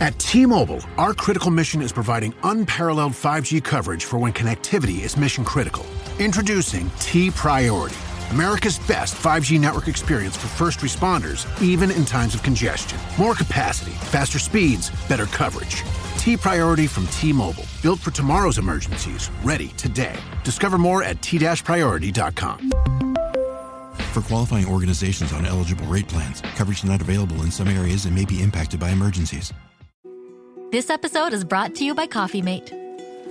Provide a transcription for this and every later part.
At T-Mobile, our critical mission is providing unparalleled 5G coverage for when connectivity is mission critical. Introducing T-Priority, America's best 5G network experience for first responders, even in times of congestion. More capacity, faster speeds, better coverage. T-Priority from T-Mobile, built for tomorrow's emergencies, ready today. Discover more at t-priority.com. For qualifying organizations on eligible rate plans, coverage not available in some areas and may be impacted by emergencies. This episode is brought to you by Coffee Mate.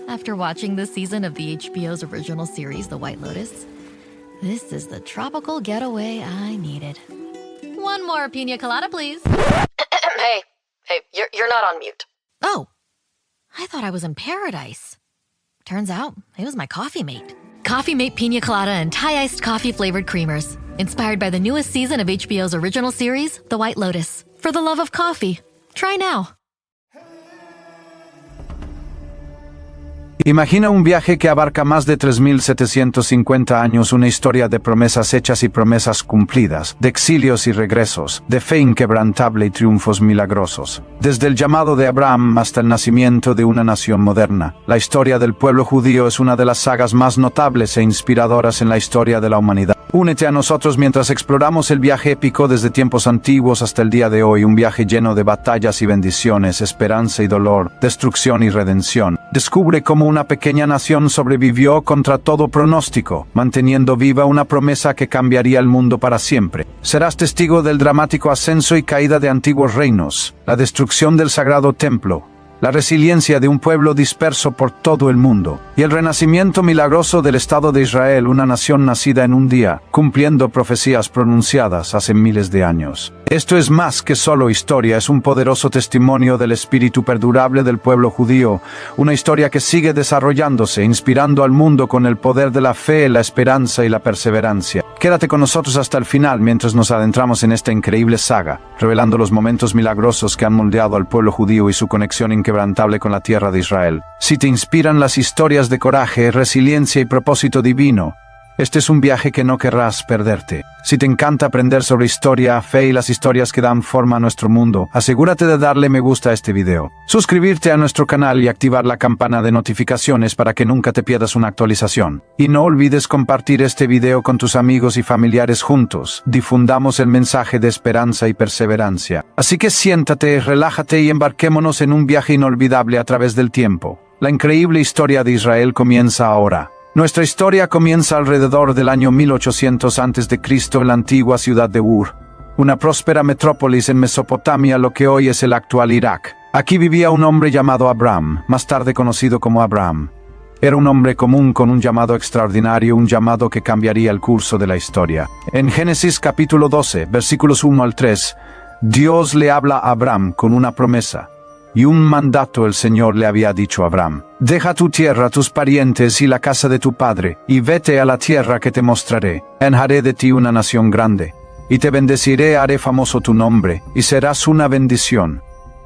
After watching this season of the HBO's original series, The White Lotus, this is the tropical getaway I needed. One more pina colada, please. Hey, you're not on mute. Oh, I thought I was in paradise. Turns out, it was my Coffee Mate. Coffee Mate Pina Colada and Thai-iced coffee-flavored creamers. Inspired by the newest season of HBO's original series, The White Lotus. For the love of coffee. Try now. Imagina un viaje que abarca más de 3.750 años, una historia de promesas hechas y promesas cumplidas, de exilios y regresos, de fe inquebrantable y triunfos milagrosos. Desde el llamado de Abraham hasta el nacimiento de una nación moderna, la historia del pueblo judío es una de las sagas más notables e inspiradoras en la historia de la humanidad. Únete a nosotros mientras exploramos el viaje épico desde tiempos antiguos hasta el día de hoy, un viaje lleno de batallas y bendiciones, esperanza y dolor, destrucción y redención. Descubre cómo una pequeña nación sobrevivió contra todo pronóstico, manteniendo viva una promesa que cambiaría el mundo para siempre. Serás testigo del dramático ascenso y caída de antiguos reinos, la destrucción del sagrado templo, la resiliencia de un pueblo disperso por todo el mundo, y el renacimiento milagroso del Estado de Israel, una nación nacida en un día, cumpliendo profecías pronunciadas hace miles de años. Esto es más que solo historia, es un poderoso testimonio del espíritu perdurable del pueblo judío, una historia que sigue desarrollándose, inspirando al mundo con el poder de la fe, la esperanza y la perseverancia. Quédate con nosotros hasta el final mientras nos adentramos en esta increíble saga, revelando los momentos milagrosos que han moldeado al pueblo judío y su conexión inquebrantable con la tierra de Israel. Si te inspiran las historias de coraje, resiliencia y propósito divino, este es un viaje que no querrás perderte. Si te encanta aprender sobre historia, fe y las historias que dan forma a nuestro mundo, asegúrate de darle me gusta a este video, suscribirte a nuestro canal y activar la campana de notificaciones para que nunca te pierdas una actualización. Y no olvides compartir este video con tus amigos y familiares. Juntos difundamos el mensaje de esperanza y perseverancia. Así que siéntate, relájate y embarquémonos en un viaje inolvidable a través del tiempo. La increíble historia de Israel comienza ahora. Nuestra historia comienza alrededor del año 1800 a.C. en la antigua ciudad de Ur, una próspera metrópolis en Mesopotamia, lo que hoy es el actual Irak. Aquí vivía un hombre llamado Abraham, más tarde conocido como Abraham. Era un hombre común con un llamado extraordinario, un llamado que cambiaría el curso de la historia. En Génesis capítulo 12, versículos 1 al 3, Dios le habla a Abraham con una promesa. Y un mandato el Señor le había dicho a Abraham: deja tu tierra, tus parientes y la casa de tu padre, y vete a la tierra que te mostraré. Haré de ti una nación grande, y te bendeciré, haré famoso tu nombre, y serás una bendición.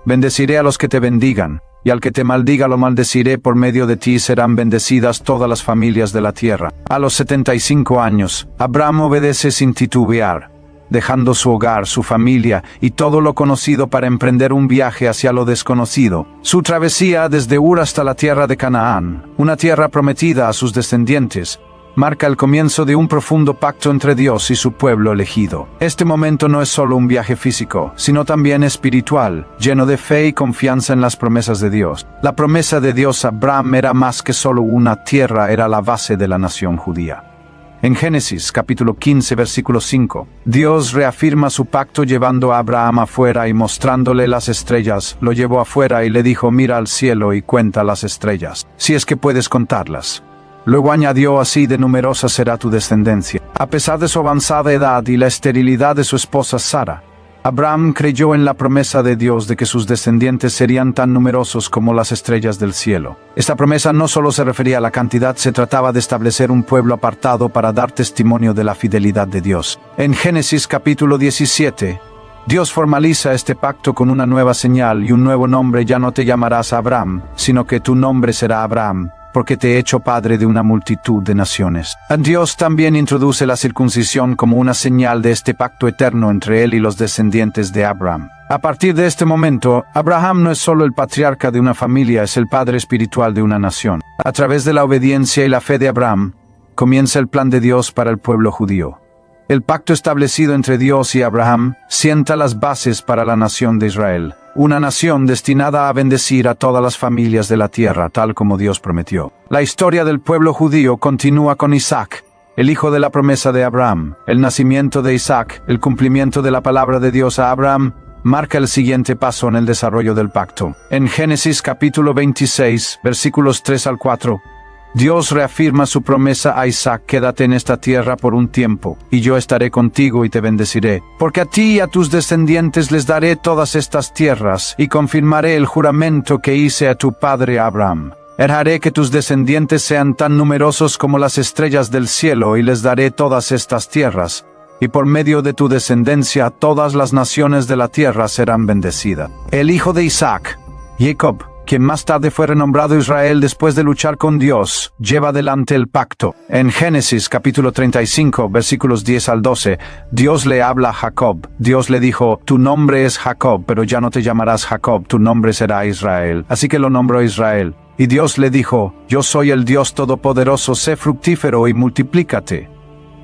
Bendeciré a los que te bendigan, y al que te maldiga lo maldeciré, por medio de ti serán bendecidas todas las familias de la tierra. A los 75 años, Abraham obedece sin titubear, dejando su hogar, su familia y todo lo conocido para emprender un viaje hacia lo desconocido. Su travesía desde Ur hasta la tierra de Canaán, una tierra prometida a sus descendientes, marca el comienzo de un profundo pacto entre Dios y su pueblo elegido. Este momento no es solo un viaje físico, sino también espiritual, lleno de fe y confianza en las promesas de Dios. La promesa de Dios a Abraham era más que solo una tierra, era la base de la nación judía. En Génesis capítulo 15 versículo 5, Dios reafirma su pacto llevando a Abraham afuera y mostrándole las estrellas. Lo llevó afuera y le dijo: mira al cielo y cuenta las estrellas, si es que puedes contarlas. Luego añadió: así de numerosa será tu descendencia. A pesar de su avanzada edad y la esterilidad de su esposa Sara, Abraham creyó en la promesa de Dios de que sus descendientes serían tan numerosos como las estrellas del cielo. Esta promesa no solo se refería a la cantidad, se trataba de establecer un pueblo apartado para dar testimonio de la fidelidad de Dios. En Génesis capítulo 17, Dios formaliza este pacto con una nueva señal y un nuevo nombre: ya no te llamarás Abraham, sino que tu nombre será Abraham, porque te he hecho padre de una multitud de naciones. Dios también introduce la circuncisión como una señal de este pacto eterno entre él y los descendientes de Abraham. A partir de este momento, Abraham no es solo el patriarca de una familia, es el padre espiritual de una nación. A través de la obediencia y la fe de Abraham, comienza el plan de Dios para el pueblo judío. El pacto establecido entre Dios y Abraham sienta las bases para la nación de Israel, una nación destinada a bendecir a todas las familias de la tierra, tal como Dios prometió. La historia del pueblo judío continúa con Isaac, el hijo de la promesa de Abraham. El nacimiento de Isaac, el cumplimiento de la palabra de Dios a Abraham, marca el siguiente paso en el desarrollo del pacto. En Génesis capítulo 26, versículos 3 al 4, Dios reafirma su promesa a Isaac: quédate en esta tierra por un tiempo, y yo estaré contigo y te bendeciré, porque a ti y a tus descendientes les daré todas estas tierras, y confirmaré el juramento que hice a tu padre Abraham. Haré que tus descendientes sean tan numerosos como las estrellas del cielo, y les daré todas estas tierras, y por medio de tu descendencia todas las naciones de la tierra serán bendecidas. El hijo de Isaac, Jacob, quien más tarde fue renombrado Israel después de luchar con Dios, lleva adelante el pacto. En Génesis capítulo 35, versículos 10 al 12, Dios le habla a Jacob. Dios le dijo: tu nombre es Jacob, pero ya no te llamarás Jacob, tu nombre será Israel. Así que lo nombró Israel. Y Dios le dijo: yo soy el Dios Todopoderoso, sé fructífero y multiplícate.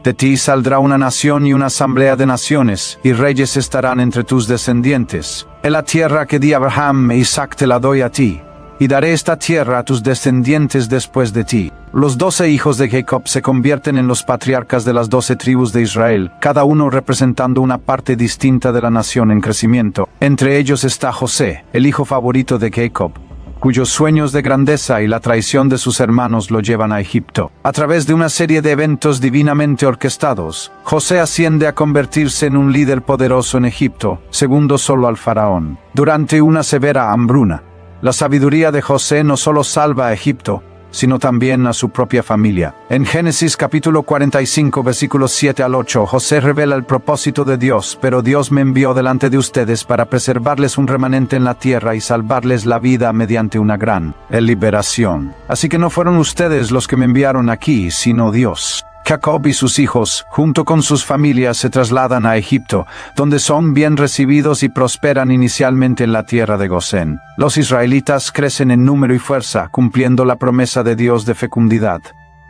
De ti saldrá una nación y una asamblea de naciones, y reyes estarán entre tus descendientes. En la tierra que di a Abraham e Isaac te la doy a ti, y daré esta tierra a tus descendientes después de ti. Los 12 hijos de Jacob se convierten en los patriarcas de las 12 tribus de Israel, cada uno representando una parte distinta de la nación en crecimiento. Entre ellos está José, el hijo favorito de Jacob, cuyos sueños de grandeza y la traición de sus hermanos lo llevan a Egipto. A través de una serie de eventos divinamente orquestados, José asciende a convertirse en un líder poderoso en Egipto, segundo solo al faraón. Durante una severa hambruna, la sabiduría de José no solo salva a Egipto, sino también a su propia familia. En Génesis capítulo 45, versículos 7 al 8, José revela el propósito de Dios: pero Dios me envió delante de ustedes para preservarles un remanente en la tierra y salvarles la vida mediante una gran liberación. Así que no fueron ustedes los que me enviaron aquí, sino Dios. Jacob y sus hijos, junto con sus familias, se trasladan a Egipto, donde son bien recibidos y prosperan inicialmente en la tierra de Gosén. Los israelitas crecen en número y fuerza, cumpliendo la promesa de Dios de fecundidad.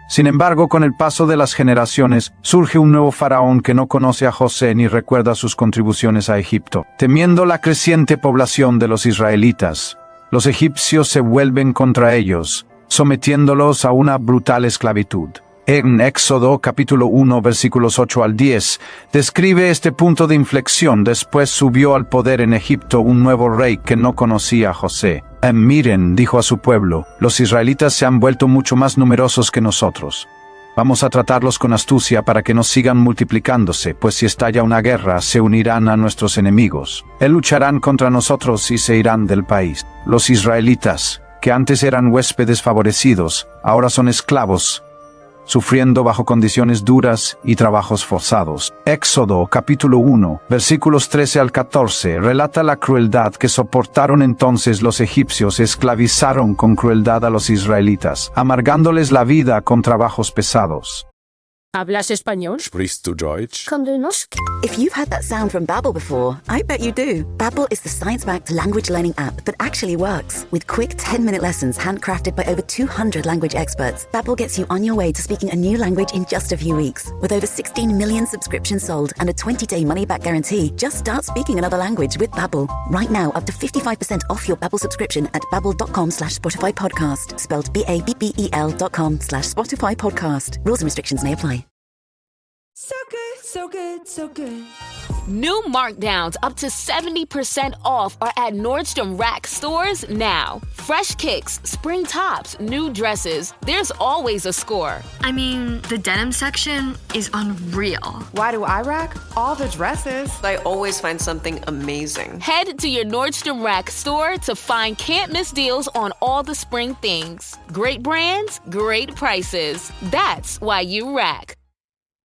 Sin embargo, con el paso de las generaciones, surge un nuevo faraón que no conoce a José ni recuerda sus contribuciones a Egipto. Temiendo la creciente población de los israelitas, los egipcios se vuelven contra ellos, sometiéndolos a una brutal esclavitud. En Éxodo capítulo 1 versículos 8 al 10, describe este punto de inflexión. Después subió al poder en Egipto un nuevo rey que no conocía a José. Miren, dijo a su pueblo, los israelitas se han vuelto mucho más numerosos que nosotros. Vamos a tratarlos con astucia para que no sigan multiplicándose, pues si estalla una guerra, se unirán a nuestros enemigos. Lucharán contra nosotros y se irán del país. Los israelitas, que antes eran huéspedes favorecidos, ahora son esclavos, sufriendo bajo condiciones duras y trabajos forzados. Éxodo capítulo 1, versículos 13 al 14, relata la crueldad que soportaron entonces los egipcios. Esclavizaron con crueldad a los israelitas, amargándoles la vida con trabajos pesados. ¿Hablas español? Sprichst du Deutsch? If you've heard that sound from Babbel before, I bet you do. Babbel is the science-backed language learning app that actually works. With quick 10-minute lessons handcrafted by over 200 language experts, Babbel gets you on your way to speaking a new language in just a few weeks. With over 16 million subscriptions sold and a 20-day money-back guarantee, just start speaking another language with Babbel. Right now, up to 55% off your Babbel subscription at babbel.com/Spotify podcast. Spelled BABBEL.com/Spotify podcast. Rules and restrictions may apply. So good, so good, so good. New markdowns up to 70% off are at Nordstrom Rack stores now. Fresh kicks, spring tops, new dresses. There's always a score. I mean, the denim section is unreal. Why do I rack? All the dresses. I always find something amazing. Head to your Nordstrom Rack store to find can't-miss deals on all the spring things. Great brands, great prices. That's why you rack.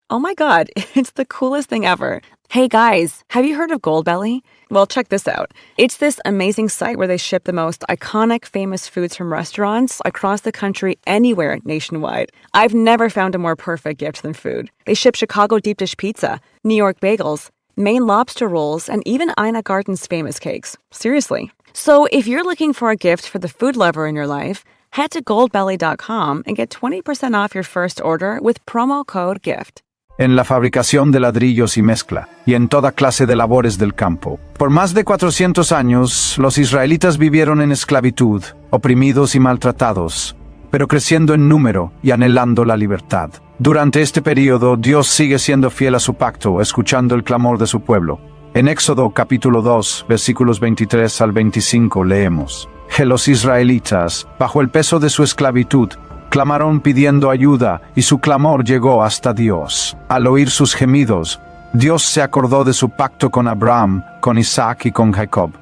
Oh my God, it's the coolest thing ever. Hey guys, have you heard of Goldbelly? Well, check this out. It's this amazing site where they ship the most iconic, famous foods from restaurants across the country, anywhere nationwide. I've never found a more perfect gift than food. They ship Chicago deep dish pizza, New York bagels, Maine lobster rolls, and even Ina Garten's famous cakes. Seriously. So if you're looking for a gift for the food lover in your life, head to goldbelly.com and get 20% off your first order with promo code GIFT. En la fabricación de ladrillos y mezcla, y en toda clase de labores del campo. Por más de 400 años, los israelitas vivieron en esclavitud, oprimidos y maltratados, pero creciendo en número y anhelando la libertad. Durante este periodo, Dios sigue siendo fiel a su pacto, escuchando el clamor de su pueblo. En Éxodo capítulo 2, versículos 23 al 25 leemos: que los israelitas, bajo el peso de su esclavitud, clamaron pidiendo ayuda, y su clamor llegó hasta Dios. Al oír sus gemidos, Dios se acordó de su pacto con Abraham, con Isaac y con Jacob.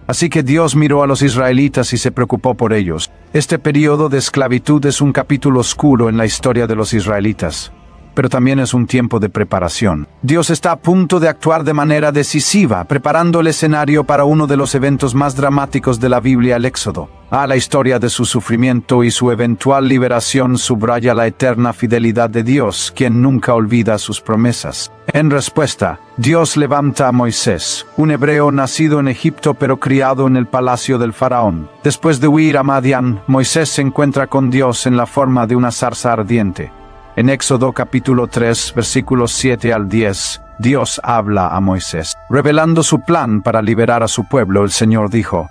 Así que Dios miró a los israelitas y se preocupó por ellos. Este periodo de esclavitud es un capítulo oscuro en la historia de los israelitas, pero también es un tiempo de preparación. Dios está a punto de actuar de manera decisiva, preparando el escenario para uno de los eventos más dramáticos de la Biblia, el Éxodo. La historia de su sufrimiento y su eventual liberación subraya la eterna fidelidad de Dios, quien nunca olvida sus promesas. En respuesta, Dios levanta a Moisés, un hebreo nacido en Egipto pero criado en el palacio del faraón. Después de huir a Madián, Moisés se encuentra con Dios en la forma de una zarza ardiente. En Éxodo capítulo 3, versículos 7 al 10, Dios habla a Moisés. Revelando su plan para liberar a su pueblo, el Señor dijo: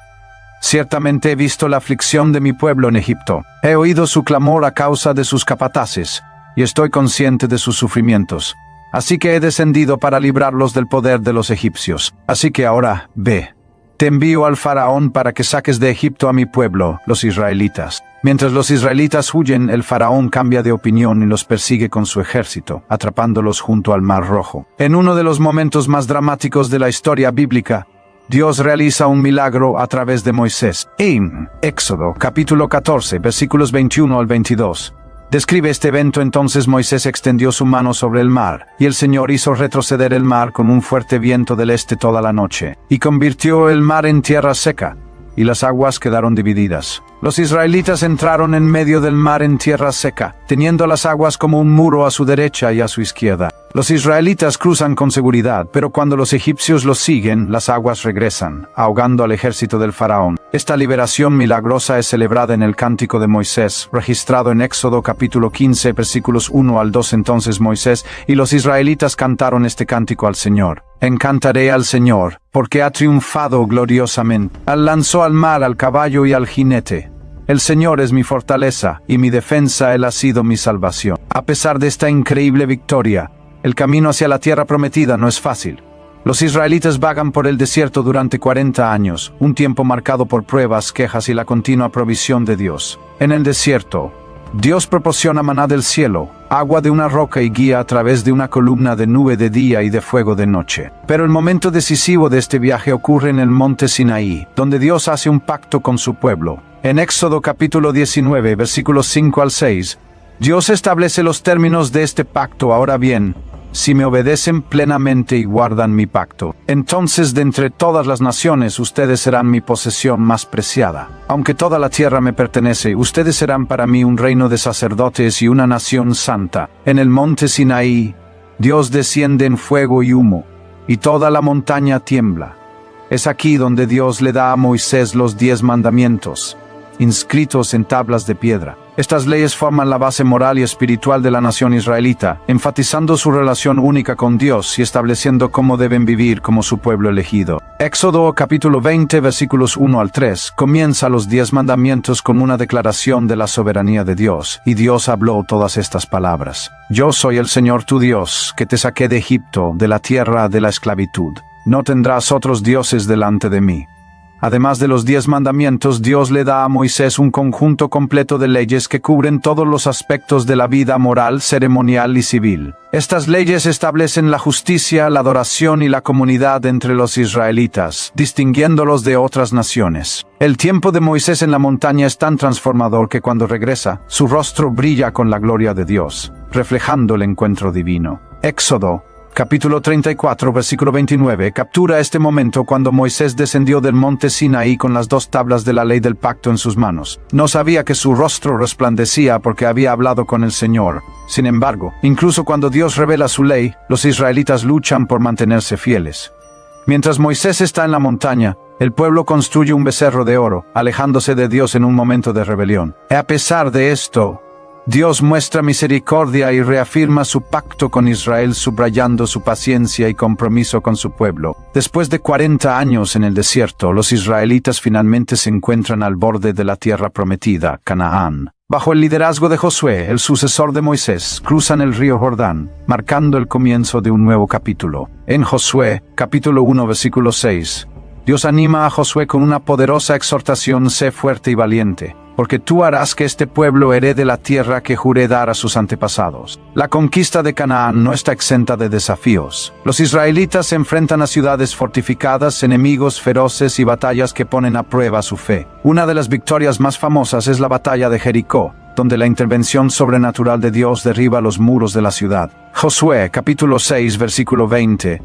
ciertamente he visto la aflicción de mi pueblo en Egipto. He oído su clamor a causa de sus capataces, y estoy consciente de sus sufrimientos. Así que he descendido para librarlos del poder de los egipcios. Así que ahora, ve. Te envío al faraón para que saques de Egipto a mi pueblo, los israelitas. Mientras los israelitas huyen, el faraón cambia de opinión y los persigue con su ejército, atrapándolos junto al Mar Rojo. En uno de los momentos más dramáticos de la historia bíblica, Dios realiza un milagro a través de Moisés. En Éxodo capítulo 14, versículos 21 al 22. Describe este evento: entonces Moisés extendió su mano sobre el mar, y el Señor hizo retroceder el mar con un fuerte viento del este toda la noche, y convirtió el mar en tierra seca, y las aguas quedaron divididas. Los israelitas entraron en medio del mar en tierra seca, teniendo las aguas como un muro a su derecha y a su izquierda. Los israelitas cruzan con seguridad, pero cuando los egipcios los siguen, las aguas regresan, ahogando al ejército del faraón. Esta liberación milagrosa es celebrada en el Cántico de Moisés, registrado en Éxodo capítulo 15, versículos 1 al 2. Entonces Moisés y los israelitas cantaron este cántico al Señor. Encantaré al Señor, porque ha triunfado gloriosamente. Lanzó al mar al caballo y al jinete. El Señor es mi fortaleza, y mi defensa, Él ha sido mi salvación. A pesar de esta increíble victoria, el camino hacia la tierra prometida no es fácil. Los israelitas vagan por el desierto durante 40 años, un tiempo marcado por pruebas, quejas y la continua provisión de Dios. En el desierto, Dios proporciona maná del cielo, agua de una roca y guía a través de una columna de nube de día y de fuego de noche. Pero el momento decisivo de este viaje ocurre en el monte Sinaí, donde Dios hace un pacto con su pueblo. En Éxodo capítulo 19, versículos 5 al 6, Dios establece los términos de este pacto. Ahora bien, si me obedecen plenamente y guardan mi pacto, entonces de entre todas las naciones ustedes serán mi posesión más preciada. Aunque toda la tierra me pertenece, ustedes serán para mí un reino de sacerdotes y una nación santa. En el monte Sinaí, Dios desciende en fuego y humo, y toda la montaña tiembla. Es aquí donde Dios le da a Moisés los 10 mandamientos, inscritos en tablas de piedra. Estas leyes forman la base moral y espiritual de la nación israelita, enfatizando su relación única con Dios y estableciendo cómo deben vivir como su pueblo elegido. Éxodo capítulo 20, versículos 1 al 3, comienza los 10 mandamientos con una declaración de la soberanía de Dios, y Dios habló todas estas palabras. Yo soy el Señor tu Dios, que te saqué de Egipto, de la tierra de la esclavitud. No tendrás otros dioses delante de mí. Además de los 10 mandamientos, Dios le da a Moisés un conjunto completo de leyes que cubren todos los aspectos de la vida moral, ceremonial y civil. Estas leyes establecen la justicia, la adoración y la comunidad entre los israelitas, distinguiéndolos de otras naciones. El tiempo de Moisés en la montaña es tan transformador que cuando regresa, su rostro brilla con la gloria de Dios, reflejando el encuentro divino. Éxodo, capítulo 34, versículo 29, captura este momento cuando Moisés descendió del monte Sinaí con las 2 tablas de la ley del pacto en sus manos. No sabía que su rostro resplandecía porque había hablado con el Señor. Sin embargo, incluso cuando Dios revela su ley, los israelitas luchan por mantenerse fieles. Mientras Moisés está en la montaña, el pueblo construye un becerro de oro, alejándose de Dios en un momento de rebelión. A pesar de esto, Dios muestra misericordia y reafirma su pacto con Israel, subrayando su paciencia y compromiso con su pueblo. Después de 40 años en el desierto, los israelitas finalmente se encuentran al borde de la tierra prometida, Canaán. Bajo el liderazgo de Josué, el sucesor de Moisés, cruzan el río Jordán, marcando el comienzo de un nuevo capítulo. En Josué, capítulo 1, versículo 6, Dios anima a Josué con una poderosa exhortación: sé fuerte y valiente, porque tú harás que este pueblo herede la tierra que juré dar a sus antepasados. La conquista de Canaán no está exenta de desafíos. Los israelitas se enfrentan a ciudades fortificadas, enemigos feroces y batallas que ponen a prueba su fe. Una de las victorias más famosas es la batalla de Jericó, donde la intervención sobrenatural de Dios derriba los muros de la ciudad. Josué, capítulo 6, versículo 20,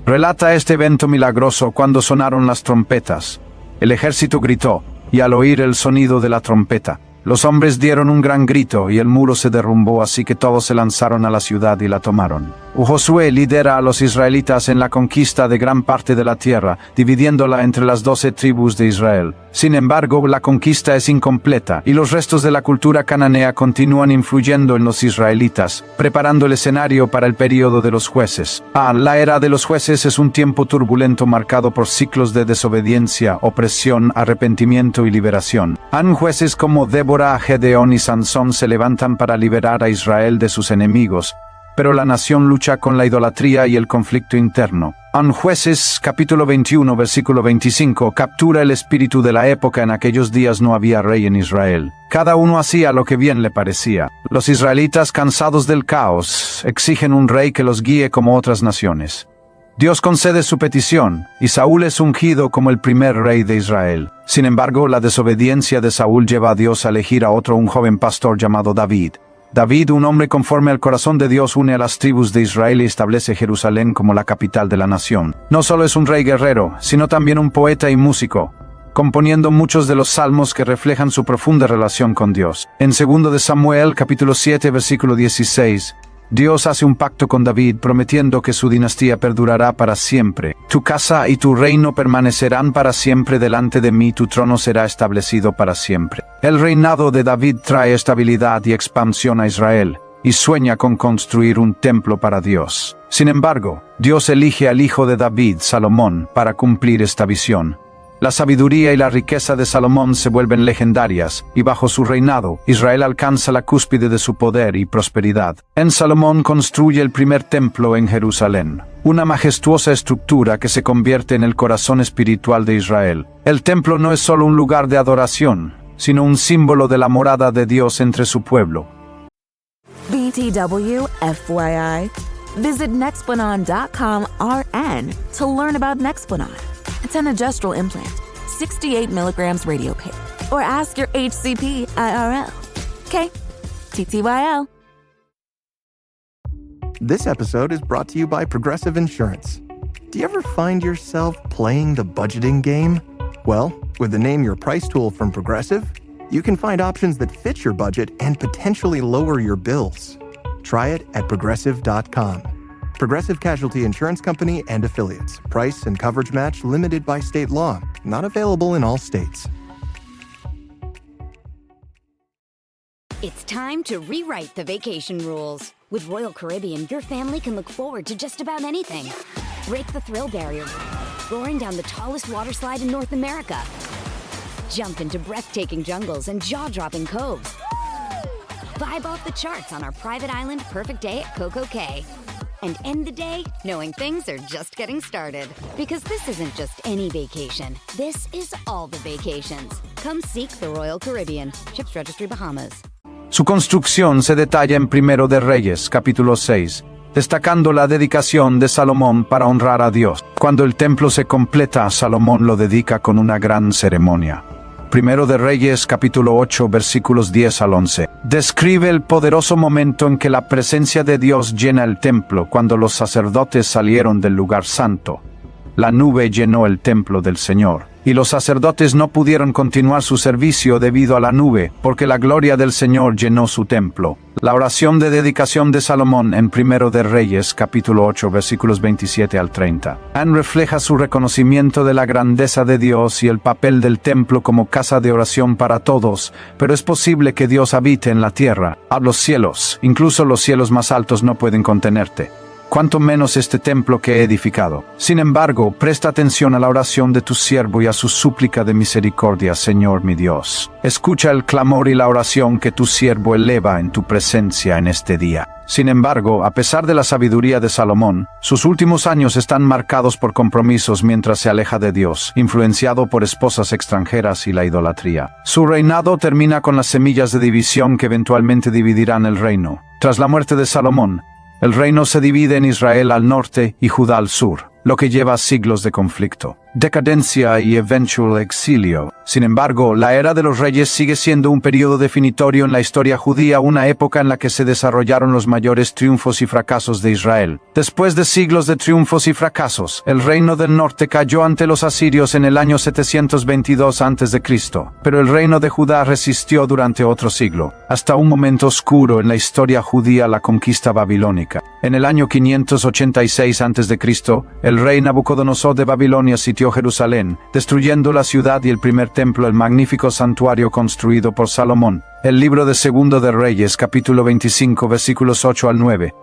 relata este evento milagroso cuando sonaron las trompetas. El ejército gritó, y al oír el sonido de la trompeta, los hombres dieron un gran grito y el muro se derrumbó, así que todos se lanzaron a la ciudad y la tomaron. Josué lidera a los israelitas en la conquista de gran parte de la tierra, dividiéndola entre las 12 tribus de Israel. Sin embargo, la conquista es incompleta y los restos de la cultura cananea continúan influyendo en los israelitas, preparando el escenario para el período de los jueces. La era de los jueces es un tiempo turbulento marcado por ciclos de desobediencia, opresión, arrepentimiento y liberación. Jueces como Débora, Gedeón y Sansón se levantan para liberar a Israel de sus enemigos, pero la nación lucha con la idolatría y el conflicto interno. Jueces, capítulo 21, versículo 25, captura el espíritu de la época. En aquellos días no había rey en Israel. Cada uno hacía lo que bien le parecía. Los israelitas, cansados del caos, exigen un rey que los guíe como otras naciones. Dios concede su petición, y Saúl es ungido como el primer rey de Israel. Sin embargo, la desobediencia de Saúl lleva a Dios a elegir a otro, un joven pastor llamado David. David, un hombre conforme al corazón de Dios, une a las tribus de Israel y establece Jerusalén como la capital de la nación. No solo es un rey guerrero, sino también un poeta y músico, componiendo muchos de los salmos que reflejan su profunda relación con Dios. En 2 de Samuel, capítulo 7, versículo 16, Dios hace un pacto con David, prometiendo que su dinastía perdurará para siempre. Tu casa y tu reino permanecerán para siempre delante de mí, tu trono será establecido para siempre. El reinado de David trae estabilidad y expansión a Israel, y sueña con construir un templo para Dios. Sin embargo, Dios elige al hijo de David, Salomón, para cumplir esta visión. La sabiduría y la riqueza de Salomón se vuelven legendarias, y bajo su reinado, Israel alcanza la cúspide de su poder y prosperidad. Salomón construye el primer templo en Jerusalén, una majestuosa estructura que se convierte en el corazón espiritual de Israel. El templo no es solo un lugar de adoración, sino un símbolo de la morada de Dios entre su pueblo. BTW, FYI. Visit Nexplanon.com RN to learn about Nexplanon. It's an gestural implant, 68 milligrams radiopaque. Or ask your HCP IRL. Okay, TTYL. This episode is brought to you by Progressive Insurance. Do you ever find yourself playing the budgeting game? Well, with the Name Your Price tool from Progressive, you can find options that fit your budget and potentially lower your bills. Try it at Progressive.com. Progressive Casualty Insurance Company and Affiliates. Price and coverage match limited by state law. Not available in all states. It's time to rewrite the vacation rules. With Royal Caribbean, your family can look forward to just about anything. Break the thrill barrier, roaring down the tallest water slide in North America. Jump into breathtaking jungles and jaw-dropping coves. Vibe off the charts on our private island Perfect Day at Coco Cay. And end the day knowing things are just getting started. Because this isn't just any vacation. This is all the vacations. Come seek the Royal Caribbean. Ships Registry, Bahamas. Su construcción se detalla en 1 de Reyes, capítulo 6, destacando la dedicación de Salomón para honrar a Dios. Cuando el templo se completa, Salomón lo dedica con una gran ceremonia. Primero de Reyes, capítulo 8, versículos 10 al 11. Describe el poderoso momento en que la presencia de Dios llena el templo cuando los sacerdotes salieron del lugar santo. La nube llenó el templo del Señor, y los sacerdotes no pudieron continuar su servicio debido a la nube, porque la gloria del Señor llenó su templo. La oración de dedicación de Salomón en Primero de Reyes, capítulo 8, versículos 27 al 30. Refleja su reconocimiento de la grandeza de Dios y el papel del templo como casa de oración para todos, pero es posible que Dios habite en la tierra, a los cielos, incluso los cielos más altos no pueden contenerte. Cuanto menos este templo que he edificado. Sin embargo, presta atención a la oración de tu siervo y a su súplica de misericordia, Señor mi Dios. Escucha el clamor y la oración que tu siervo eleva en tu presencia en este día. Sin embargo, a pesar de la sabiduría de Salomón, sus últimos años están marcados por compromisos mientras se aleja de Dios, influenciado por esposas extranjeras y la idolatría. Su reinado termina con las semillas de división que eventualmente dividirán el reino. Tras la muerte de Salomón, el reino se divide en Israel al norte y Judá al sur, lo que lleva a siglos de conflicto, decadencia y eventual exilio. Sin embargo, la era de los reyes sigue siendo un periodo definitorio en la historia judía, una época en la que se desarrollaron los mayores triunfos y fracasos de Israel. Después de siglos de triunfos y fracasos, el reino del norte cayó ante los asirios en el año 722 a.C., pero el reino de Judá resistió durante otro siglo, hasta un momento oscuro en la historia judía, la conquista babilónica. En el año 586 a.C., el rey Nabucodonosor de Babilonia sitió Jerusalén, destruyendo la ciudad y el primer templo, el magnífico santuario construido por Salomón. El libro de Segundo de Reyes, capítulo 25, versículos 8 al 9,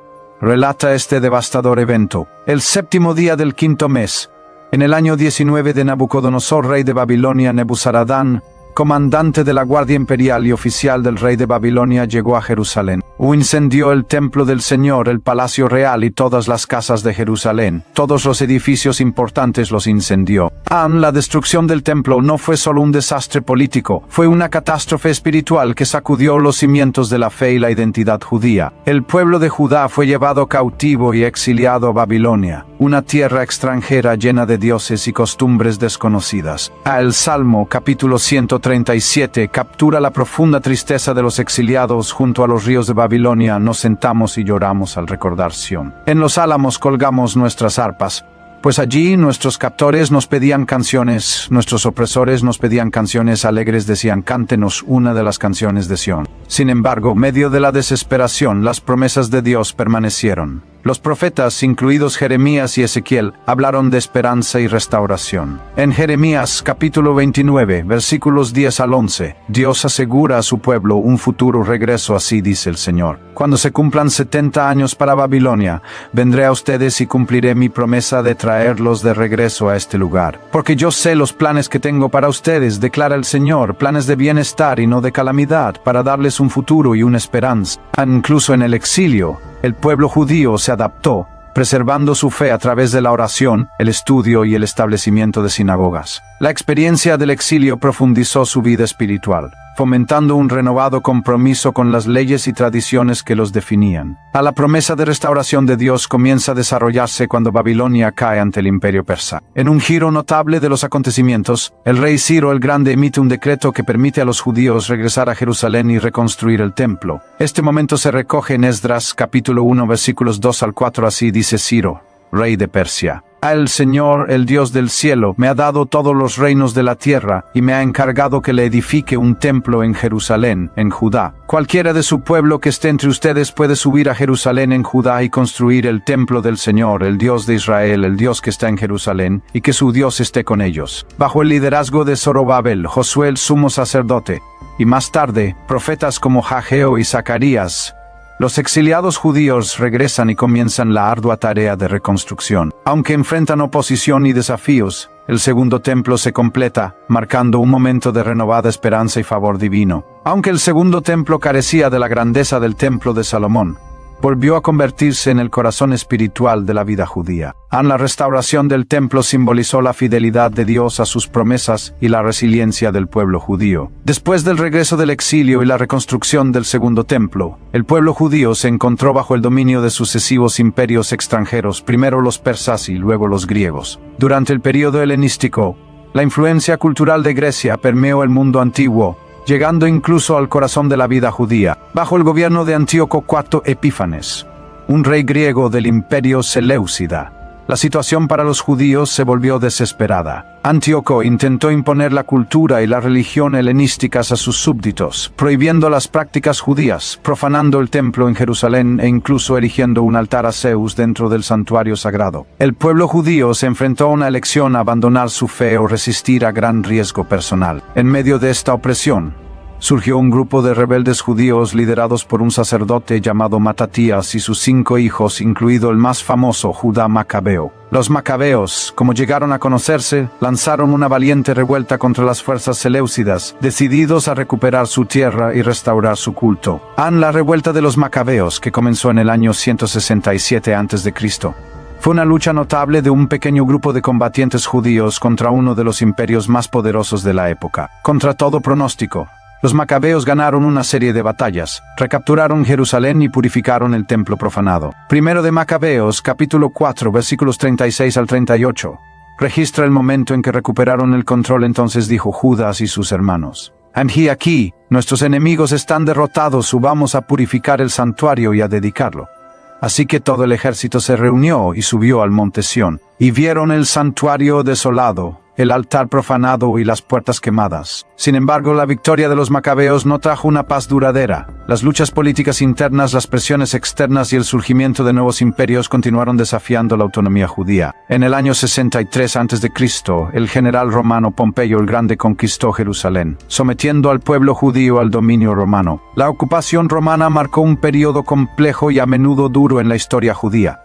relata este devastador evento. El séptimo día del quinto mes, en el año 19 de Nabucodonosor, rey de Babilonia, Nebuzaradán, comandante de la Guardia Imperial y oficial del rey de Babilonia, llegó a Jerusalén. Incendió el templo del Señor, el palacio real y todas las casas de Jerusalén. Todos los edificios importantes los incendió. La destrucción del templo no fue solo un desastre político, fue una catástrofe espiritual que sacudió los cimientos de la fe y la identidad judía. El pueblo de Judá fue llevado cautivo y exiliado a Babilonia, una tierra extranjera llena de dioses y costumbres desconocidas. El Salmo, capítulo 137, captura la profunda tristeza de los exiliados. Junto a los ríos de Babilonia nos sentamos y lloramos al recordar Sión. En los álamos colgamos nuestras arpas, pues allí nuestros captores nos pedían canciones, nuestros opresores nos pedían canciones alegres, decían: cántenos una de las canciones de Sión. Sin embargo, medio de la desesperación, las promesas de Dios permanecieron. Los profetas, incluidos Jeremías y Ezequiel, hablaron de esperanza y restauración. En Jeremías, capítulo 29, versículos 10 al 11, Dios asegura a su pueblo un futuro regreso. Así dice el Señor: cuando se cumplan 70 años para Babilonia, vendré a ustedes y cumpliré mi promesa de traerlos de regreso a este lugar. Porque yo sé los planes que tengo para ustedes, declara el Señor, planes de bienestar y no de calamidad, para darles un futuro y una esperanza. Incluso en el exilio, el pueblo judío se adaptó, preservando su fe a través de la oración, el estudio y el establecimiento de sinagogas. La experiencia del exilio profundizó su vida espiritual, fomentando un renovado compromiso con las leyes y tradiciones que los definían. La promesa de restauración de Dios comienza a desarrollarse cuando Babilonia cae ante el imperio persa. En un giro notable de los acontecimientos, el rey Ciro el Grande emite un decreto que permite a los judíos regresar a Jerusalén y reconstruir el templo. Este momento se recoge en Esdras, capítulo 1, versículos 2 al 4, así dice Ciro, rey de Persia: el Señor, el Dios del cielo, me ha dado todos los reinos de la tierra, y me ha encargado que le edifique un templo en Jerusalén, en Judá. Cualquiera de su pueblo que esté entre ustedes puede subir a Jerusalén en Judá y construir el templo del Señor, el Dios de Israel, el Dios que está en Jerusalén, y que su Dios esté con ellos. Bajo el liderazgo de Zorobabel, Josué el sumo sacerdote, y más tarde, profetas como Hageo y Zacarías, los exiliados judíos regresan y comienzan la ardua tarea de reconstrucción. Aunque enfrentan oposición y desafíos, el segundo templo se completa, marcando un momento de renovada esperanza y favor divino. Aunque el segundo templo carecía de la grandeza del templo de Salomón, volvió a convertirse en el corazón espiritual de la vida judía. La restauración del templo simbolizó la fidelidad de Dios a sus promesas y la resiliencia del pueblo judío. Después del regreso del exilio y la reconstrucción del segundo templo, el pueblo judío se encontró bajo el dominio de sucesivos imperios extranjeros, primero los persas y luego los griegos. Durante el período helenístico, La influencia cultural de Grecia permeó el mundo antiguo, llegando incluso al corazón de la vida judía, bajo el gobierno de Antíoco IV Epífanes, un rey griego del imperio Seleucida. La situación para los judíos se volvió desesperada. Antíoco intentó imponer la cultura y la religión helenísticas a sus súbditos, prohibiendo las prácticas judías, profanando el templo en Jerusalén e incluso erigiendo un altar a Zeus dentro del santuario sagrado. El pueblo judío se enfrentó a una elección: abandonar su fe o resistir a gran riesgo personal. En medio de esta opresión, surgió un grupo de rebeldes judíos liderados por un sacerdote llamado Matatías y sus 5 hijos, incluido el más famoso, Judá Macabeo. Los macabeos, como llegaron a conocerse, lanzaron una valiente revuelta contra las fuerzas seleucidas, decididos a recuperar su tierra y restaurar su culto. La revuelta de los macabeos, que comenzó en el año 167 a.C., fue una lucha notable de un pequeño grupo de combatientes judíos contra uno de los imperios más poderosos de la época. Contra todo pronóstico, los macabeos ganaron una serie de batallas, recapturaron Jerusalén y purificaron el templo profanado. Primero de Macabeos, capítulo 4, versículos 36 al 38, registra el momento en que recuperaron el control. Entonces dijo Judas y sus hermanos: «He aquí, nuestros enemigos están derrotados, subamos a purificar el santuario y a dedicarlo». Así que todo el ejército se reunió y subió al monte Sión, y vieron el santuario desolado, el altar profanado y las puertas quemadas. Sin embargo, la victoria de los macabeos no trajo una paz duradera. Las luchas políticas internas, las presiones externas y el surgimiento de nuevos imperios continuaron desafiando la autonomía judía. En el año 63 a.C., el general romano Pompeyo el Grande conquistó Jerusalén, sometiendo al pueblo judío al dominio romano. La ocupación romana marcó un periodo complejo y a menudo duro en la historia judía.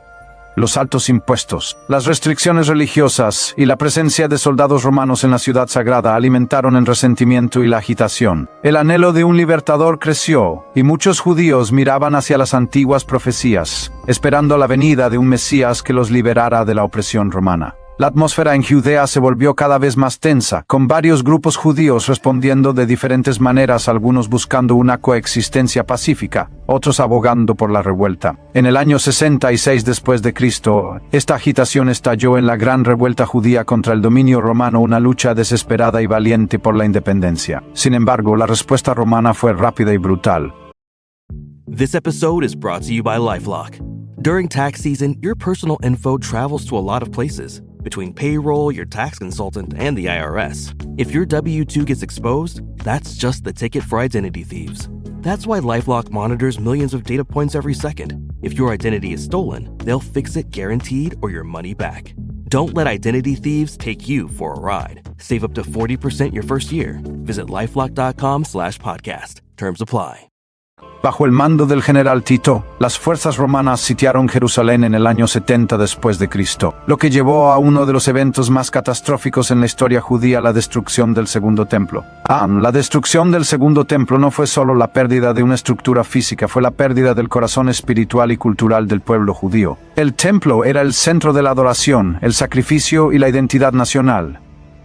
Los altos impuestos, las restricciones religiosas y la presencia de soldados romanos en la ciudad sagrada alimentaron el resentimiento y la agitación. El anhelo de un libertador creció, y muchos judíos miraban hacia las antiguas profecías, esperando la venida de un Mesías que los liberara de la opresión romana. La atmósfera en Judea se volvió cada vez más tensa, con varios grupos judíos respondiendo de diferentes maneras, algunos buscando una coexistencia pacífica, otros abogando por la revuelta. En el año 66 después de Cristo, esta agitación estalló en la gran revuelta judía contra el dominio romano, una lucha desesperada y valiente por la independencia. Sin embargo, la respuesta romana fue rápida y brutal. This episode is brought to you by LifeLock. During tax season, your personal info travels to a lot of places. Between payroll, your tax consultant, and the IRS. If your W-2 gets exposed, that's just the ticket for identity thieves. That's why LifeLock monitors millions of data points every second. If your identity is stolen, they'll fix it guaranteed or your money back. Don't let identity thieves take you for a ride. Save up to 40% your first year. Visit LifeLock.com/podcast. Terms apply. Bajo el mando del general Tito, las fuerzas romanas sitiaron Jerusalén en el año 70 después de Cristo, lo que llevó a uno de los eventos más catastróficos en la historia judía: la destrucción del Segundo Templo. La destrucción del Segundo Templo no fue solo la pérdida de una estructura física, fue la pérdida del corazón espiritual y cultural del pueblo judío. El templo era el centro de la adoración, el sacrificio y la identidad nacional.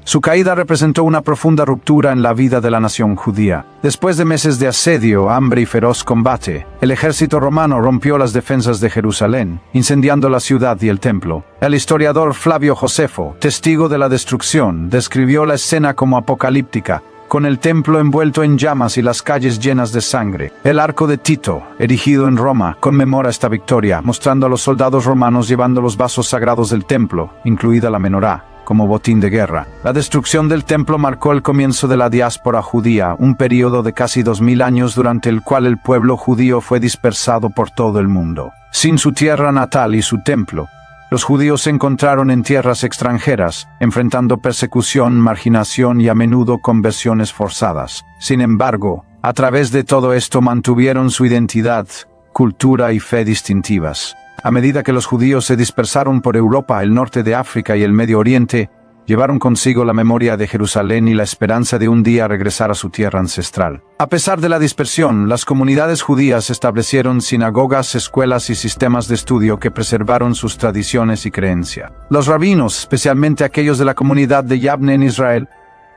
Su caída representó una profunda ruptura en la vida de la nación judía. Después de meses de asedio, hambre y feroz combate, el ejército romano rompió las defensas de Jerusalén, incendiando la ciudad y el templo. El historiador Flavio Josefo, testigo de la destrucción, describió la escena como apocalíptica, con el templo envuelto en llamas y las calles llenas de sangre. El arco de Tito, erigido en Roma, conmemora esta victoria, mostrando a los soldados romanos llevando los vasos sagrados del templo, incluida la menorá, como botín de guerra. La destrucción del templo marcó el comienzo de la diáspora judía, un período de casi 2000 años durante el cual el pueblo judío fue dispersado por todo el mundo. Sin su tierra natal y su templo, los judíos se encontraron en tierras extranjeras, enfrentando persecución, marginación y a menudo conversiones forzadas. Sin embargo, a través de todo esto mantuvieron su identidad, cultura y fe distintivas. A medida que los judíos se dispersaron por Europa, el norte de África y el Medio Oriente, llevaron consigo la memoria de Jerusalén y la esperanza de un día regresar a su tierra ancestral. A pesar de la dispersión, las comunidades judías establecieron sinagogas, escuelas y sistemas de estudio que preservaron sus tradiciones y creencias. Los rabinos, especialmente aquellos de la comunidad de Yavne en Israel,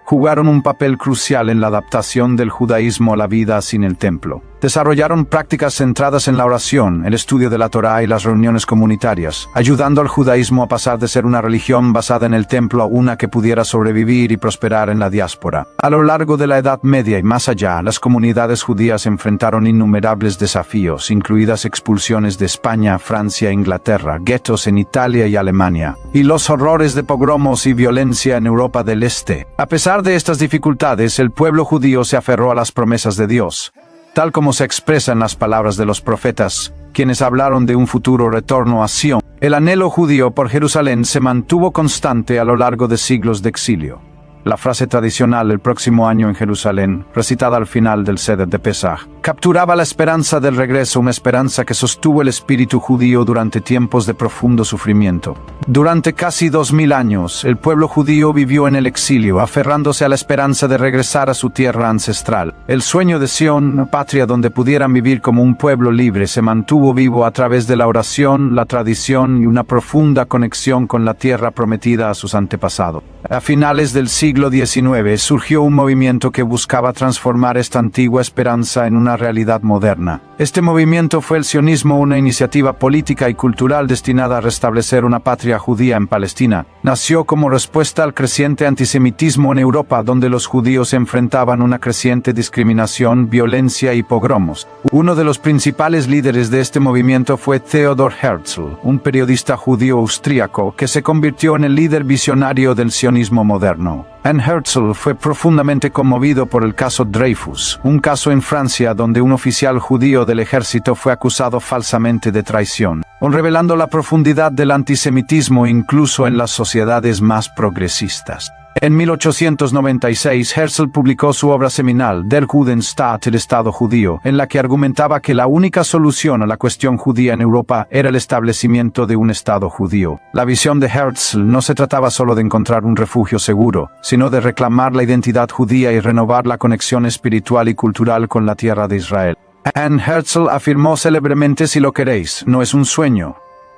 jugaron un papel crucial en la adaptación del judaísmo a la vida sin el templo. Desarrollaron prácticas centradas en la oración, el estudio de la Torá y las reuniones comunitarias, ayudando al judaísmo a pasar de ser una religión basada en el templo a una que pudiera sobrevivir y prosperar en la diáspora. A lo largo de la Edad Media y más allá, las comunidades judías enfrentaron innumerables desafíos, incluidas expulsiones de España, Francia e Inglaterra, guetos en Italia y Alemania, y los horrores de pogromos y violencia en Europa del Este. A pesar de estas dificultades, el pueblo judío se aferró a las promesas de Dios, tal como se expresa en las palabras de los profetas, quienes hablaron de un futuro retorno a Sion. El anhelo judío por Jerusalén se mantuvo constante a lo largo de siglos de exilio. La frase tradicional "el próximo año en Jerusalén", recitada al final del Seder de Pesaj, capturaba la esperanza del regreso, una esperanza que sostuvo el espíritu judío durante tiempos de profundo sufrimiento. Durante casi 2000 años, el pueblo judío vivió en el exilio, aferrándose a la esperanza de regresar a su tierra ancestral. El sueño de Sion, patria donde pudieran vivir como un pueblo libre, se mantuvo vivo a través de la oración, la tradición y una profunda conexión con la tierra prometida a sus antepasados. A finales del siglo XIX surgió un movimiento que buscaba transformar esta antigua esperanza en una realidad moderna. Este movimiento fue el sionismo, una iniciativa política y cultural destinada a restablecer una patria judía en Palestina. Nació como respuesta al creciente antisemitismo en Europa, donde los judíos enfrentaban una creciente discriminación, violencia y pogromos. Uno de los principales líderes de este movimiento fue Theodor Herzl, un periodista judío austríaco que se convirtió en el líder visionario del sionismo moderno. Herzl fue profundamente conmovido por el caso Dreyfus, un caso en Francia donde un oficial judío del ejército fue acusado falsamente de traición, revelando la profundidad del antisemitismo incluso en las sociedades más progresistas. En 1896, Herzl publicó su obra seminal, Der Judenstaat, el Estado judío, en la que argumentaba que la única solución a la cuestión judía en Europa era el establecimiento de un Estado judío. La visión de Herzl no se trataba solo de encontrar un refugio seguro, sino de reclamar la identidad judía y renovar la conexión espiritual y cultural con la tierra de Israel. Herzl afirmó célebremente: "Si lo queréis, no es un sueño",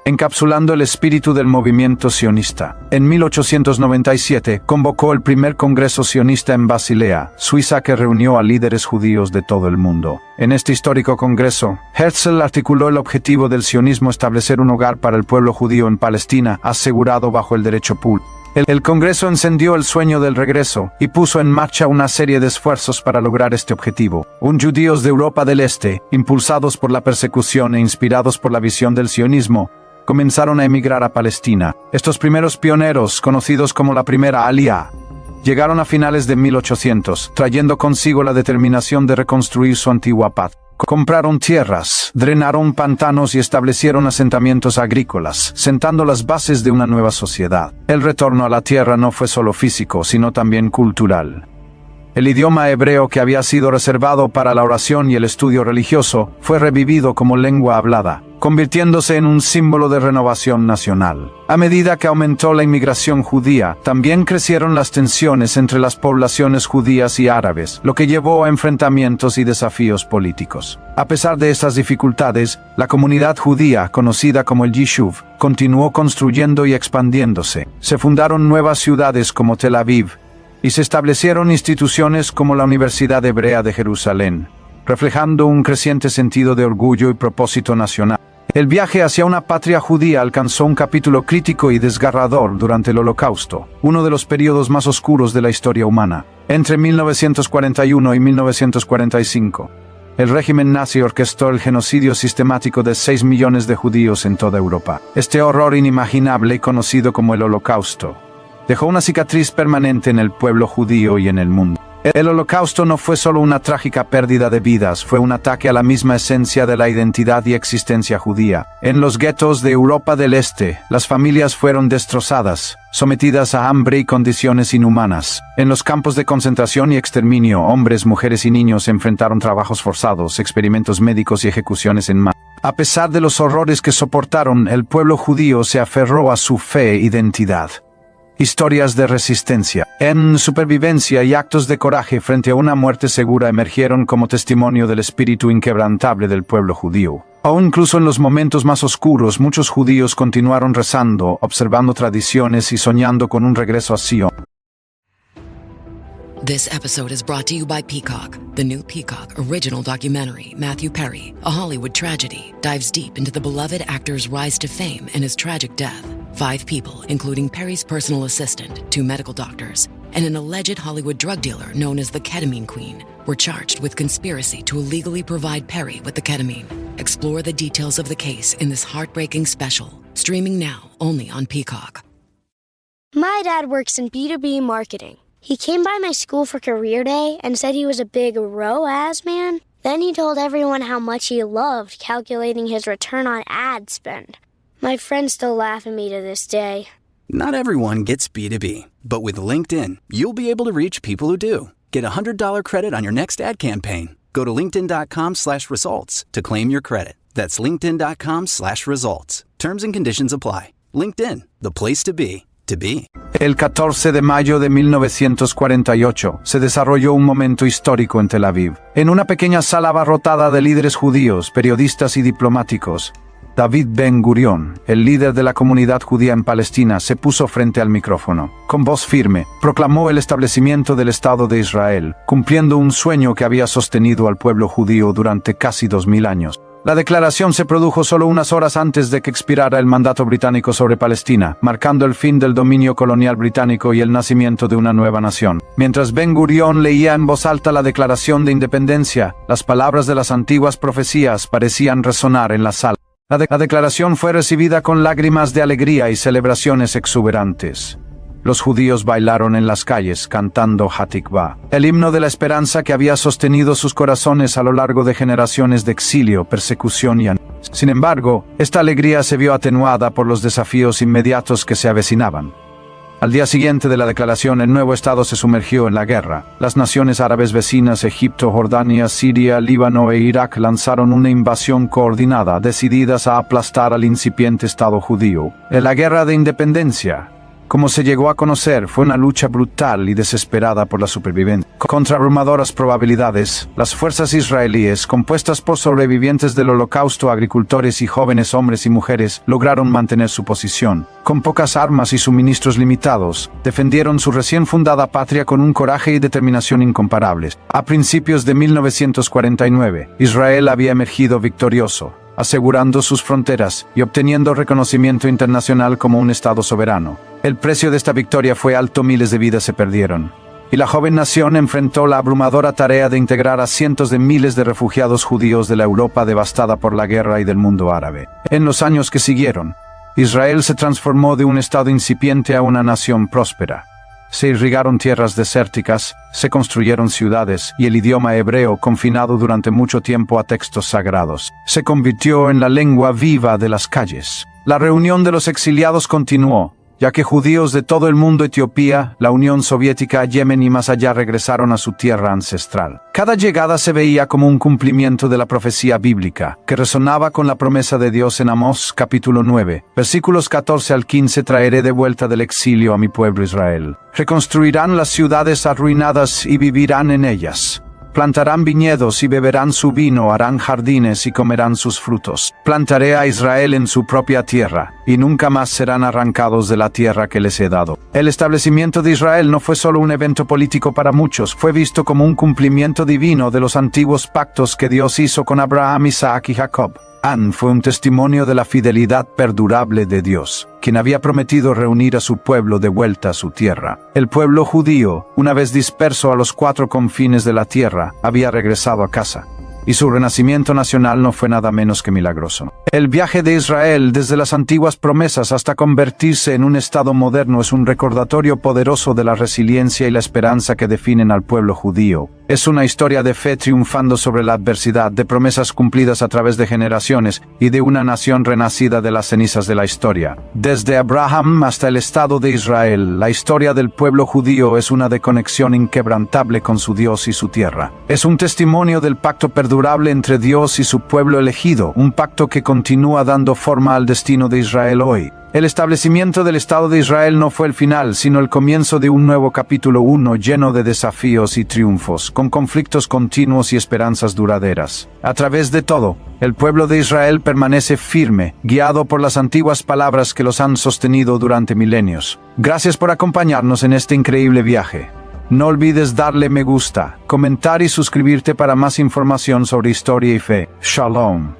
encapsulando el espíritu del movimiento sionista. En 1897 convocó el primer congreso sionista en Basilea, Suiza, que reunió a líderes judíos de todo el mundo. En este histórico congreso, Herzl articuló el objetivo del sionismo: establecer un hogar para el pueblo judío en Palestina, asegurado bajo el derecho público. El Congreso encendió el sueño del regreso y puso en marcha una serie de esfuerzos para lograr este objetivo. Judíos de Europa del Este, impulsados por la persecución e inspirados por la visión del sionismo, comenzaron a emigrar a Palestina. Estos primeros pioneros, conocidos como la primera Aliyá, llegaron a finales de 1800, trayendo consigo la determinación de reconstruir su antigua paz. Compraron tierras, drenaron pantanos y establecieron asentamientos agrícolas, sentando las bases de una nueva sociedad. El retorno a la tierra no fue solo físico, sino también cultural. El idioma hebreo, que había sido reservado para la oración y el estudio religioso, fue revivido como lengua hablada, convirtiéndose en un símbolo de renovación nacional. A medida que aumentó la inmigración judía, también crecieron las tensiones entre las poblaciones judías y árabes, lo que llevó a enfrentamientos y desafíos políticos. A pesar de estas dificultades, la comunidad judía, conocida como el Yishuv, continuó construyendo y expandiéndose. Se fundaron nuevas ciudades como Tel Aviv, y se establecieron instituciones como la Universidad Hebrea de Jerusalén, reflejando un creciente sentido de orgullo y propósito nacional. El viaje hacia una patria judía alcanzó un capítulo crítico y desgarrador durante el Holocausto, uno de los periodos más oscuros de la historia humana. Entre 1941 y 1945, el régimen nazi orquestó el genocidio sistemático de 6 millones de judíos en toda Europa. Este horror inimaginable, conocido como el Holocausto, dejó una cicatriz permanente en el pueblo judío y en el mundo. El Holocausto no fue solo una trágica pérdida de vidas, fue un ataque a la misma esencia de la identidad y existencia judía. En los guetos de Europa del Este, las familias fueron destrozadas, sometidas a hambre y condiciones inhumanas. En los campos de concentración y exterminio, hombres, mujeres y niños enfrentaron trabajos forzados, experimentos médicos y ejecuciones en masa. A pesar de los horrores que soportaron, el pueblo judío se aferró a su fe e identidad. Historias de resistencia, supervivencia y actos de coraje frente a una muerte segura emergieron como testimonio del espíritu inquebrantable del pueblo judío. Aún incluso en los momentos más oscuros, muchos judíos continuaron rezando, observando tradiciones y soñando con un regreso a Sion. This episode is brought to you by Peacock. The new Peacock original documentary, Matthew Perry, A Hollywood Tragedy, dives deep into the beloved actor's rise to fame and his tragic death. 5 people, including Perry's personal assistant, 2 medical doctors, and an alleged Hollywood drug dealer known as the Ketamine Queen, were charged with conspiracy to illegally provide Perry with the ketamine. Explore the details of the case in this heartbreaking special, streaming now only on Peacock. My dad works in B2B marketing. He came by my school for career day and said he was a big ROAS man. Then he told everyone how much he loved calculating his return on ad spend. My friends still laugh at me to this day. Not everyone gets B2B, but with LinkedIn, you'll be able to reach people who do. Get a $100 credit on your next ad campaign. Go to linkedin.com/results to claim your credit. That's linkedin.com/results. Terms and conditions apply. LinkedIn, the place to be. El 14 de mayo de 1948 se desarrolló un momento histórico en Tel Aviv. En una pequeña sala abarrotada de líderes judíos, periodistas y diplomáticos, David Ben Gurion, el líder de la comunidad judía en Palestina, se puso frente al micrófono. Con voz firme, proclamó el establecimiento del Estado de Israel, cumpliendo un sueño que había sostenido al pueblo judío durante casi 2000 años. La declaración se produjo solo unas horas antes de que expirara el mandato británico sobre Palestina, marcando el fin del dominio colonial británico y el nacimiento de una nueva nación. Mientras Ben Gurion leía en voz alta la declaración de independencia, las palabras de las antiguas profecías parecían resonar en la sala. La declaración fue recibida con lágrimas de alegría y celebraciones exuberantes. Los judíos bailaron en las calles cantando Hatikvah, el himno de la esperanza que había sostenido sus corazones a lo largo de generaciones de exilio, persecución y Sin embargo, esta alegría se vio atenuada por los desafíos inmediatos que se avecinaban. Al día siguiente de la declaración, el nuevo Estado se sumergió en la guerra. Las naciones árabes vecinas, Egipto, Jordania, Siria, Líbano e Irak, lanzaron una invasión coordinada, decididas a aplastar al incipiente Estado judío. En la Guerra de Independencia, como se llegó a conocer, fue una lucha brutal y desesperada por la supervivencia. Contra abrumadoras probabilidades, las fuerzas israelíes, compuestas por sobrevivientes del Holocausto, agricultores y jóvenes hombres y mujeres, lograron mantener su posición. Con pocas armas y suministros limitados, defendieron su recién fundada patria con un coraje y determinación incomparables. A principios de 1949, Israel había emergido victorioso, asegurando sus fronteras y obteniendo reconocimiento internacional como un Estado soberano. El precio de esta victoria fue alto, miles de vidas se perdieron. Y la joven nación enfrentó la abrumadora tarea de integrar a cientos de miles de refugiados judíos de la Europa devastada por la guerra y del mundo árabe. En los años que siguieron, Israel se transformó de un Estado incipiente a una nación próspera. Se irrigaron tierras desérticas, se construyeron ciudades, y el idioma hebreo, confinado durante mucho tiempo a textos sagrados, se convirtió en la lengua viva de las calles. La reunión de los exiliados continuó, ya que judíos de todo el mundo, Etiopía, la Unión Soviética, Yemen y más allá, regresaron a su tierra ancestral. Cada llegada se veía como un cumplimiento de la profecía bíblica, que resonaba con la promesa de Dios en Amós capítulo 9, versículos 14 al 15: traeré de vuelta del exilio a mi pueblo Israel. Reconstruirán las ciudades arruinadas y vivirán en ellas. Plantarán viñedos y beberán su vino, harán jardines y comerán sus frutos. Plantaré a Israel en su propia tierra, y nunca más serán arrancados de la tierra que les he dado. El establecimiento de Israel no fue solo un evento político para muchos, fue visto como un cumplimiento divino de los antiguos pactos que Dios hizo con Abraham, Isaac y Jacob. Fue un testimonio de la fidelidad perdurable de Dios, quien había prometido reunir a su pueblo de vuelta a su tierra. El pueblo judío, una vez disperso a los 4 confines de la tierra, había regresado a casa. Y su renacimiento nacional no fue nada menos que milagroso. El viaje de Israel desde las antiguas promesas hasta convertirse en un Estado moderno es un recordatorio poderoso de la resiliencia y la esperanza que definen al pueblo judío. Es una historia de fe triunfando sobre la adversidad, de promesas cumplidas a través de generaciones y de una nación renacida de las cenizas de la historia. Desde Abraham hasta el Estado de Israel, la historia del pueblo judío es una de conexión inquebrantable con su Dios y su tierra. Es un testimonio del pacto perdurable entre Dios y su pueblo elegido, un pacto que continúa dando forma al destino de Israel hoy. El establecimiento del Estado de Israel no fue el final, sino el comienzo de un nuevo capítulo 1 lleno de desafíos y triunfos, con conflictos continuos y esperanzas duraderas. A través de todo, el pueblo de Israel permanece firme, guiado por las antiguas palabras que los han sostenido durante milenios. Gracias por acompañarnos en este increíble viaje. No olvides darle me gusta, comentar y suscribirte para más información sobre historia y fe. Shalom.